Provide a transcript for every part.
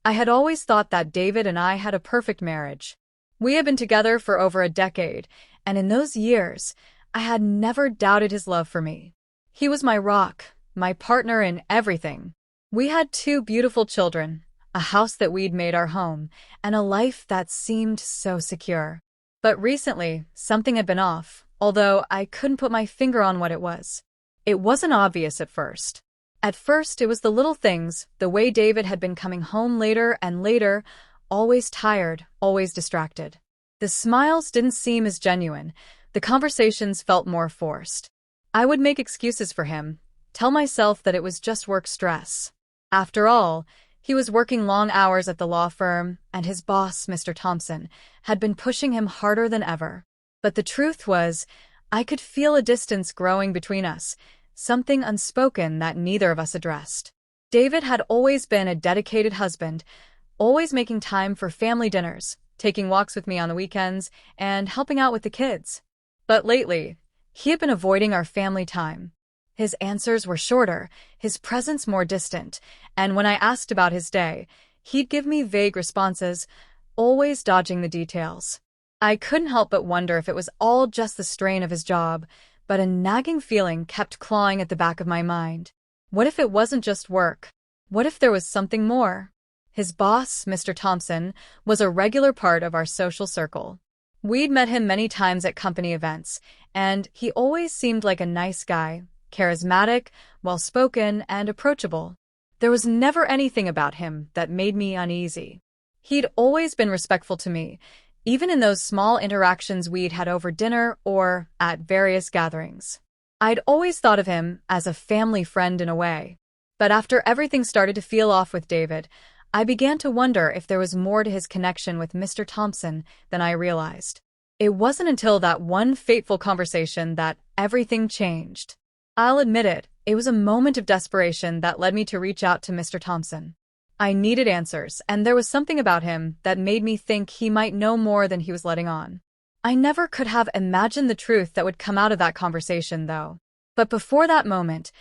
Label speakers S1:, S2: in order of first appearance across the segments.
S1: I had always thought that David and I had a perfect marriage. We had been together for over a decade, and in those years, I had never doubted his love for me. He was my rock, my partner in everything. We had two beautiful children, a house that we'd made our home, and a life that seemed so secure. But recently, something had been off, although I couldn't put my finger on what it was. It wasn't obvious at first. At first, it was the little things, the way David had been coming home later and later, always tired, always distracted. The smiles didn't seem as genuine. The conversations felt more forced. I would make excuses for him, tell myself that it was just work stress. After all, he was working long hours at the law firm, and his boss, Mr. Thompson, had been pushing him harder than ever. But the truth was, I could feel a distance growing between us, something unspoken that neither of us addressed. David had always been a dedicated husband, always making time for family dinners, taking walks with me on the weekends, and helping out with the kids. But lately, he had been avoiding our family time. His answers were shorter, his presence more distant, and when I asked about his day, he'd give me vague responses, always dodging the details. I couldn't help but wonder if it was all just the strain of his job, but a nagging feeling kept clawing at the back of my mind. What if it wasn't just work? What if there was something more? His boss, Mr. Thompson, was a regular part of our social circle. We'd met him many times at company events, and he always seemed like a nice guy, charismatic, well-spoken, and approachable. There was never anything about him that made me uneasy. He'd always been respectful to me, even in those small interactions we'd had over dinner or at various gatherings. I'd always thought of him as a family friend in a way. But after everything started to feel off with David, I began to wonder if there was more to his connection with Mr. Thompson than I realized. It wasn't until that one fateful conversation that everything changed. I'll admit it, it was a moment of desperation that led me to reach out to Mr. Thompson. I needed answers, and there was something about him that made me think he might know more than he was letting on. I never could have imagined the truth that would come out of that conversation, though. But before that moment,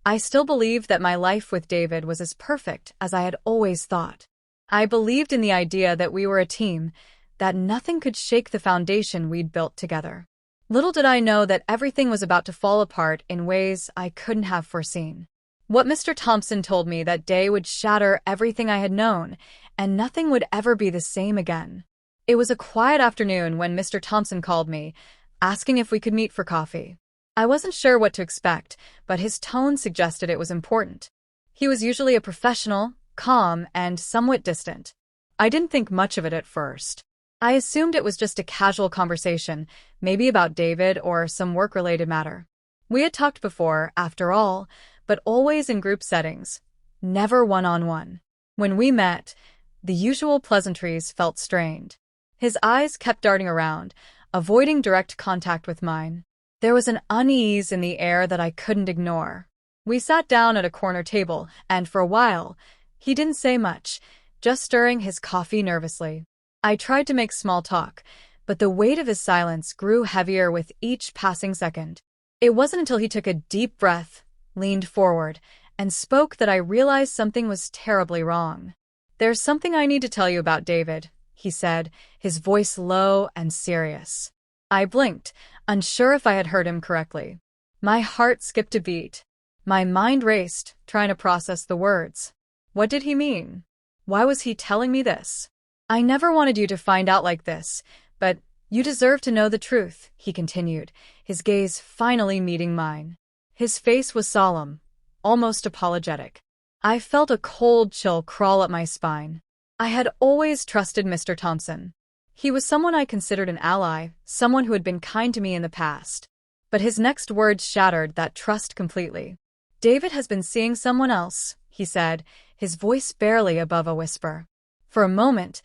S1: I still believed that my life with David was as perfect as I had always thought. I believed in the idea that we were a team, that nothing could shake the foundation we'd built together. Little did I know that everything was about to fall apart in ways I couldn't have foreseen. What Mr. Thompson told me that day would shatter everything I had known, and nothing would ever be the same again. It was a quiet afternoon when Mr. Thompson called me, asking if we could meet for coffee. I wasn't sure what to expect, but his tone suggested it was important. He was usually a professional, calm, and somewhat distant. I didn't think much of it at first. I assumed it was just a casual conversation, maybe about David or some work-related matter. We had talked before, after all, but always in group settings, never one-on-one. When we met, the usual pleasantries felt strained. His eyes kept darting around, avoiding direct contact with mine. There was an unease in the air that I couldn't ignore. We sat down at a corner table, and for a while, he didn't say much, just stirring his coffee nervously. I tried to make small talk, but the weight of his silence grew heavier with each passing second. It wasn't until he took a deep breath, leaned forward, and spoke that I realized something was terribly wrong. "There's something I need to tell you about David," he said, his voice low and serious. I blinked, unsure if I had heard him correctly. My heart skipped a beat. My mind raced, trying to process the words. What did he mean? Why was he telling me this? "I never wanted you to find out like this, but you deserve to know the truth," he continued, his gaze finally meeting mine. His face was solemn, almost apologetic. I felt a cold chill crawl up my spine. I had always trusted Mr. Thompson. He was someone I considered an ally, someone who had been kind to me in the past. But his next words shattered that trust completely. "David has been seeing someone else," he said, his voice barely above a whisper. For a moment,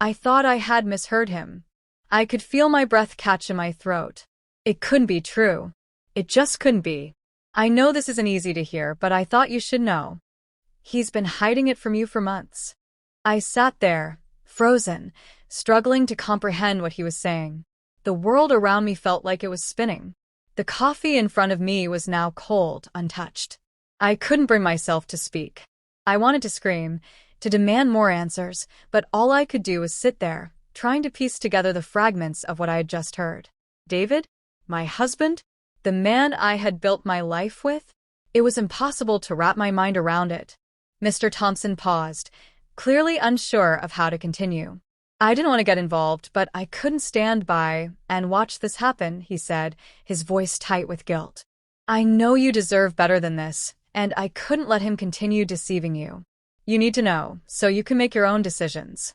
S1: I thought I had misheard him. I could feel my breath catch in my throat. It couldn't be true. It just couldn't be. "I know this isn't easy to hear, but I thought you should know. He's been hiding it from you for months." I sat there, frozen, struggling to comprehend what he was saying. The world around me felt like it was spinning. The coffee in front of me was now cold, untouched. I couldn't bring myself to speak. I wanted to scream, to demand more answers, but all I could do was sit there, trying to piece together the fragments of what I had just heard. David? My husband? The man I had built my life with? It was impossible to wrap my mind around it. Mr. Thompson paused, clearly unsure of how to continue. I didn't want to get involved, but I couldn't stand by and watch this happen, he said, his voice tight with guilt. I know you deserve better than this, and I couldn't let him continue deceiving you. You need to know, so you can make your own decisions.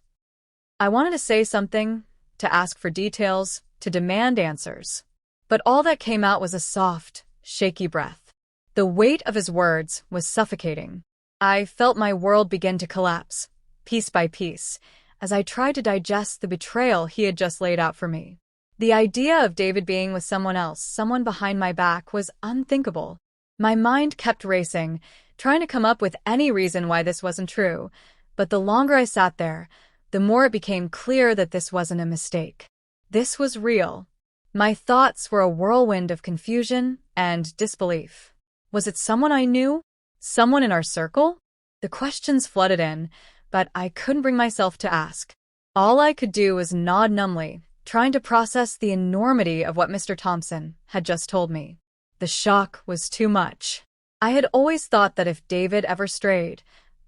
S1: I wanted to say something, to ask for details, to demand answers. But all that came out was a soft, shaky breath. The weight of his words was suffocating. I felt my world begin to collapse, piece by piece, as I tried to digest the betrayal he had just laid out for me. The idea of David being with someone else, someone behind my back, was unthinkable. My mind kept racing, trying to come up with any reason why this wasn't true, but the longer I sat there, the more it became clear that this wasn't a mistake. This was real. My thoughts were a whirlwind of confusion and disbelief. Was it someone I knew? Someone in our circle? The questions flooded in, but I couldn't bring myself to ask. All I could do was nod numbly, trying to process the enormity of what Mr. Thompson had just told me. The shock was too much. I had always thought that if David ever strayed,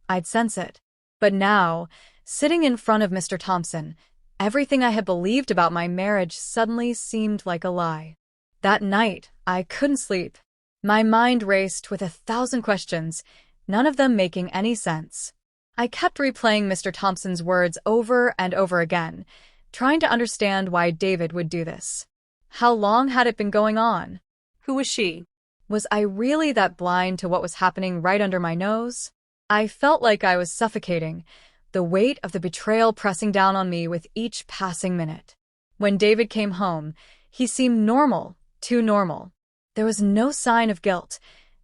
S1: I'd sense it. But now, sitting in front of Mr. Thompson, everything I had believed about my marriage suddenly seemed like a lie. That night, I couldn't sleep. My mind raced with 1,000 questions, none of them making any sense. I kept replaying Mr. Thompson's words over and over again, trying to understand why David would do this. How long had it been going on? Who was she? Was I really that blind to what was happening right under my nose? I felt like I was suffocating, the weight of the betrayal pressing down on me with each passing minute. When David came home, he seemed normal, too normal. There was no sign of guilt,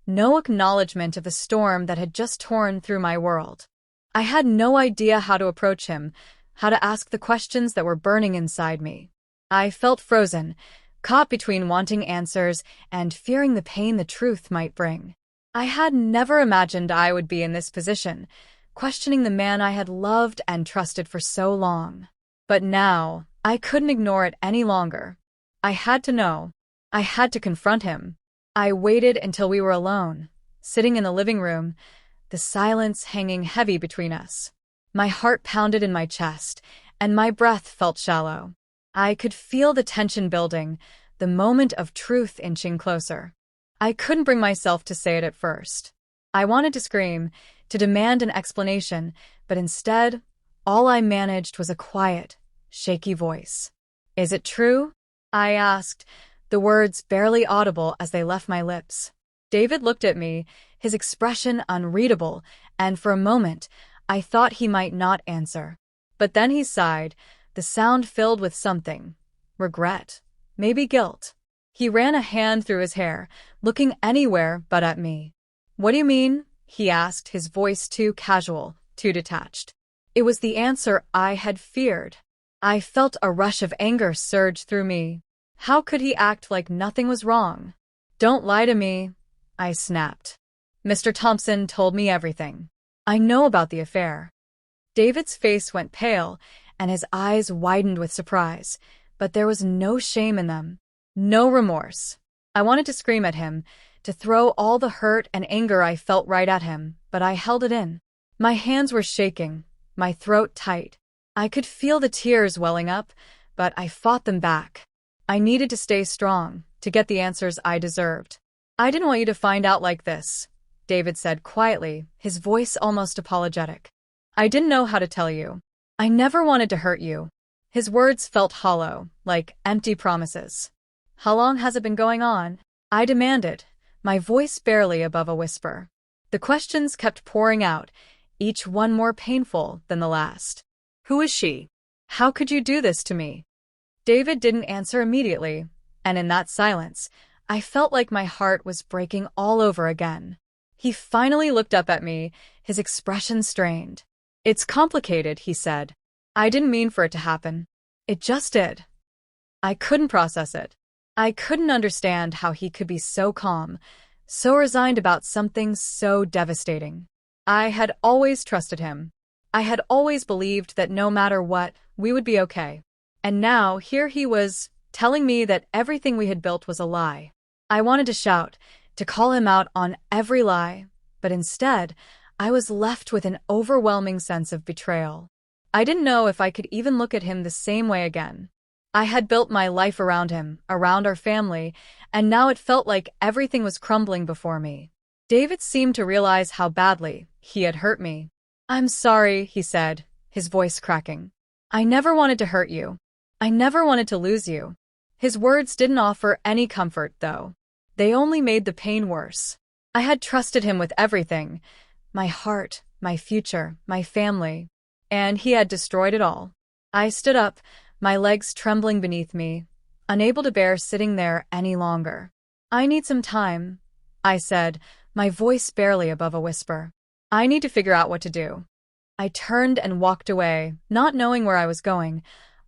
S1: no acknowledgement of the storm that had just torn through my world. I had no idea how to approach him, how to ask the questions that were burning inside me. I felt frozen, caught between wanting answers and fearing the pain the truth might bring. I had never imagined I would be in this position, questioning the man I had loved and trusted for so long. But now, I couldn't ignore it any longer. I had to know. I had to confront him. I waited until we were alone, sitting in the living room, the silence hanging heavy between us. My heart pounded in my chest, and my breath felt shallow. I could feel the tension building, the moment of truth inching closer. I couldn't bring myself to say it at first. I wanted to scream, to demand an explanation, but instead, all I managed was a quiet, shaky voice. "Is it true?" I asked, the words barely audible as they left my lips. David looked at me, his expression unreadable, and for a moment, I thought he might not answer. But then he sighed, the sound filled with something. Regret. Maybe guilt. He ran a hand through his hair, looking anywhere but at me. "What do you mean?" he asked, his voice too casual, too detached. It was the answer I had feared. I felt a rush of anger surge through me. How could he act like nothing was wrong? "Don't lie to me," I snapped. "Mr. Thompson told me everything. I know about the affair." David's face went pale, and his eyes widened with surprise, but there was no shame in them, no remorse. I wanted to scream at him, to throw all the hurt and anger I felt right at him, but I held it in. My hands were shaking, my throat tight. I could feel the tears welling up, but I fought them back. I needed to stay strong, to get the answers I deserved. "I didn't want you to find out like this," David said quietly, his voice almost apologetic. "I didn't know how to tell you. I never wanted to hurt you." His words felt hollow, like empty promises. "How long has it been going on?" I demanded, my voice barely above a whisper. The questions kept pouring out, each one more painful than the last. "Who is she? How could you do this to me?" David didn't answer immediately, and in that silence, I felt like my heart was breaking all over again. He finally looked up at me, his expression strained. "It's complicated," he said. "I didn't mean for it to happen. It just did." I couldn't process it. I couldn't understand how he could be so calm, so resigned about something so devastating. I had always trusted him. I had always believed that no matter what, we would be okay. And now, here he was, telling me that everything we had built was a lie. I wanted to shout, to call him out on every lie, but instead, I was left with an overwhelming sense of betrayal. I didn't know if I could even look at him the same way again. I had built my life around him, around our family, and now it felt like everything was crumbling before me. David seemed to realize how badly he had hurt me. "I'm sorry," he said, his voice cracking. "I never wanted to hurt you. I never wanted to lose you." His words didn't offer any comfort, though. They only made the pain worse. I had trusted him with everything, my heart, my future, my family, and he had destroyed it all. I stood up, my legs trembling beneath me, unable to bear sitting there any longer. "I need some time," I said, my voice barely above a whisper. "I need to figure out what to do." I turned and walked away, not knowing where I was going,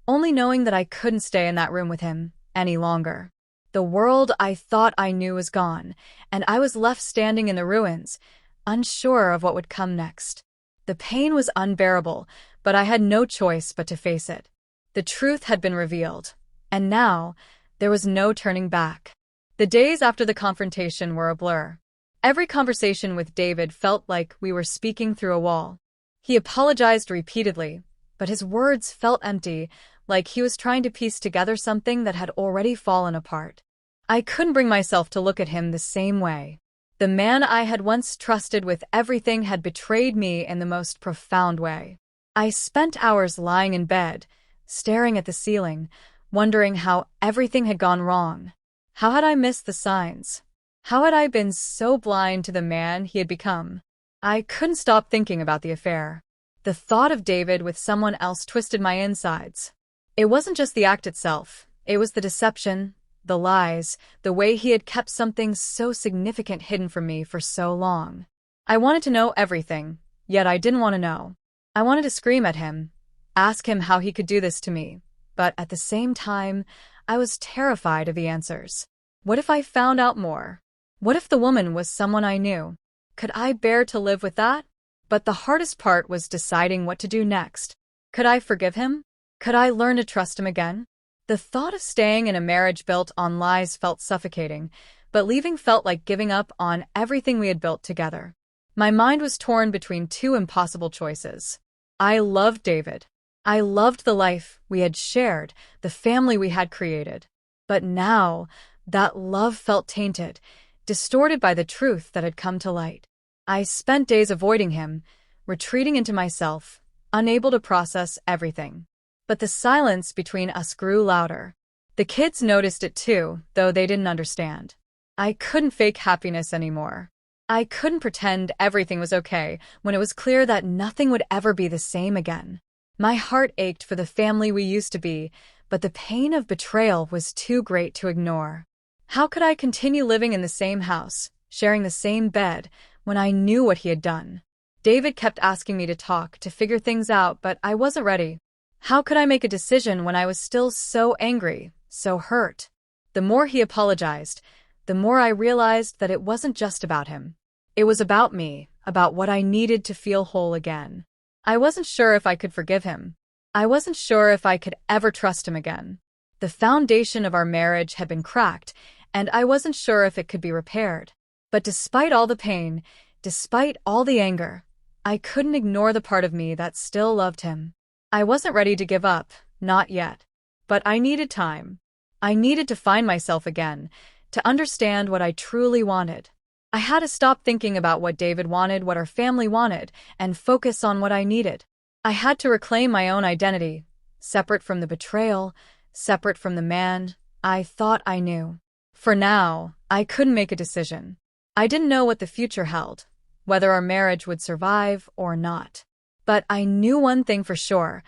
S1: only knowing that I couldn't stay in that room with him any longer. The world I thought I knew was gone, and I was left standing in the ruins, unsure of what would come next. The pain was unbearable, but I had no choice but to face it. The truth had been revealed, and now there was no turning back. The days after the confrontation were a blur. Every conversation with David felt like we were speaking through a wall. He apologized repeatedly, but his words felt empty, like he was trying to piece together something that had already fallen apart. I couldn't bring myself to look at him the same way. The man I had once trusted with everything had betrayed me in the most profound way. I spent hours lying in bed, staring at the ceiling, wondering how everything had gone wrong. How had I missed the signs? How had I been so blind to the man he had become? I couldn't stop thinking about the affair. The thought of David with someone else twisted my insides. It wasn't just the act itself. It was the deception, the lies, the way he had kept something so significant hidden from me for so long. I wanted to know everything, yet I didn't want to know. I wanted to scream at him, ask him how he could do this to me, but at the same time, I was terrified of the answers. What if I found out more? What if the woman was someone I knew? Could I bear to live with that? But the hardest part was deciding what to do next. Could I forgive him? Could I learn to trust him again? The thought of staying in a marriage built on lies felt suffocating, but leaving felt like giving up on everything we had built together. My mind was torn between two impossible choices. I loved David. I loved the life we had shared, the family we had created. But now, that love felt tainted, distorted by the truth that had come to light. I spent days avoiding him, retreating into myself, unable to process everything. But the silence between us grew louder. The kids noticed it too, though they didn't understand. I couldn't fake happiness anymore. I couldn't pretend everything was okay when it was clear that nothing would ever be the same again. My heart ached for the family we used to be, but the pain of betrayal was too great to ignore. How could I continue living in the same house, sharing the same bed, when I knew what he had done? David kept asking me to talk, to figure things out, but I wasn't ready. How could I make a decision when I was still so angry, so hurt? The more he apologized, the more I realized that it wasn't just about him. It was about me, about what I needed to feel whole again. I wasn't sure if I could forgive him. I wasn't sure if I could ever trust him again. The foundation of our marriage had been cracked, and I wasn't sure if it could be repaired. But despite all the pain, despite all the anger, I couldn't ignore the part of me that still loved him. I wasn't ready to give up, not yet. But I needed time. I needed to find myself again, to understand what I truly wanted. I had to stop thinking about what David wanted, what our family wanted, and focus on what I needed. I had to reclaim my own identity, separate from the betrayal, separate from the man I thought I knew. For now, I couldn't make a decision. I didn't know what the future held, whether our marriage would survive or not. But I knew one thing for sure.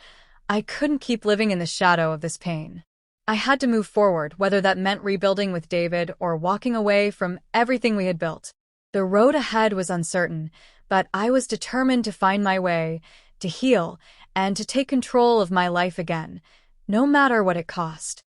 S1: I couldn't keep living in the shadow of this pain. I had to move forward, whether that meant rebuilding with David or walking away from everything we had built. The road ahead was uncertain, but I was determined to find my way, to heal, and to take control of my life again, no matter what it cost.